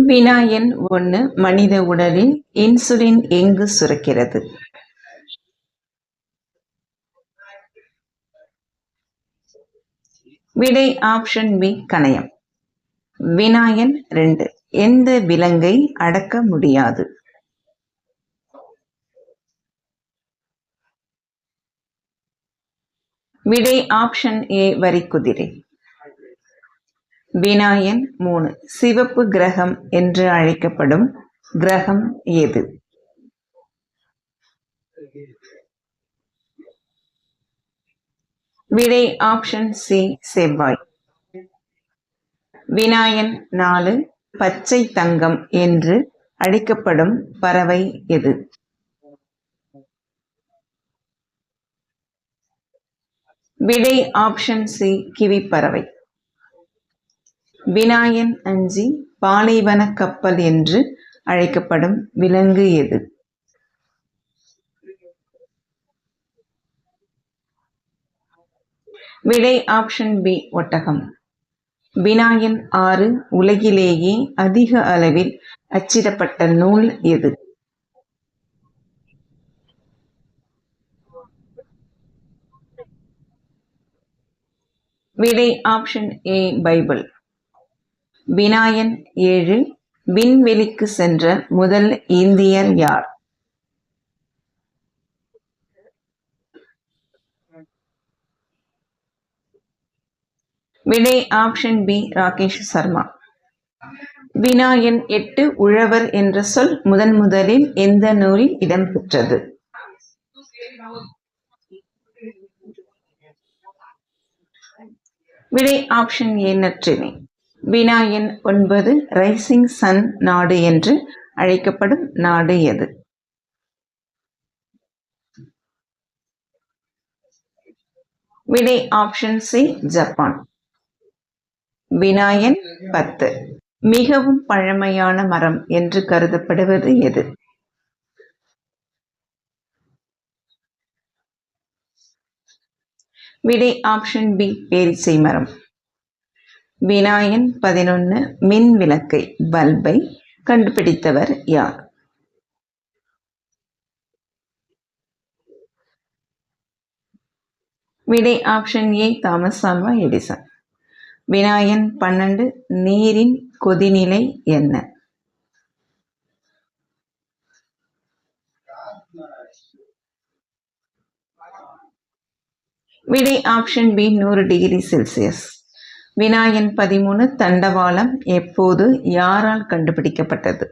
வினா எண் 1 மனித உடலில் இன்சுலின் எங்கு சுரக்கிறது? விடை ஆப்ஷன் பி கணையம். வினா எண் 2 எந்த விலங்கை அடக்க முடியாது? விடை ஆப்ஷன் ஏ வரிக்குதிரை. வினா எண் 3 சிவப்பு கிரகம் என்று அழைக்கப்படும் கிரகம் எது? விடை ஆப்ஷன் சி செவ்வாய். வினா எண் 4 பச்சை தங்கம் என்று அழைக்கப்படும் பறவை எது? விடை ஆப்ஷன் சி கிவிப்பறவை. வினா எண் 5 பாலைவன கப்பல் என்று அழைக்கப்படும் விலங்கு எது? விடை ஆப்ஷன் பி ஒட்டகம். வினா எண் 6 உலகிலேயே அதிக அளவில் அச்சிடப்பட்ட நூல் எது? விடை ஆப்ஷன் ஏ பைபிள். வினா எண் 7 விண்வெளிக்கு சென்ற முதல் இந்தியர் யார்? விடை ஆப்ஷன் பி ராகேஷ் சர்மா. வினா எண் 8 உழவர் என்ற சொல் முதலில் எந்த நூலில் இடம்பெற்றது? விடை ஆப்ஷன் ஏ நற்றிணை. வினா எண் 9 ரைசிங் சன் நாடு என்று அழைக்கப்படும் நாடு எது? விடை ஆப்ஷன் சி ஜப்பான். வினா எண் 10 மிகவும் பழமையான மரம் என்று கருதப்படுவது எது? விடை ஆப்ஷன் பி பேரிச்சை மரம். வினா எண் 11 மின் விளக்கை பல்பை கண்டுபிடித்தவர் யார்? விடை option A Thomas Alva Edison. வினா எண் 12 நீரின் கொதிநிலை என்ன? விடை ஆப்ஷன் பி 100 டிகிரி செல்சியஸ். வினா எண் 13 தண்டவாளம் எப்போது யாரால் கண்டுபிடிக்கப்பட்டது?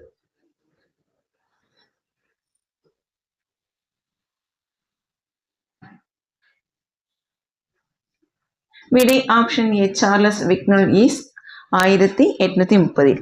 விடை ஆப்ஷன் ஏ சார்லஸ் விக்னல் ஈஸ்ட் 1830.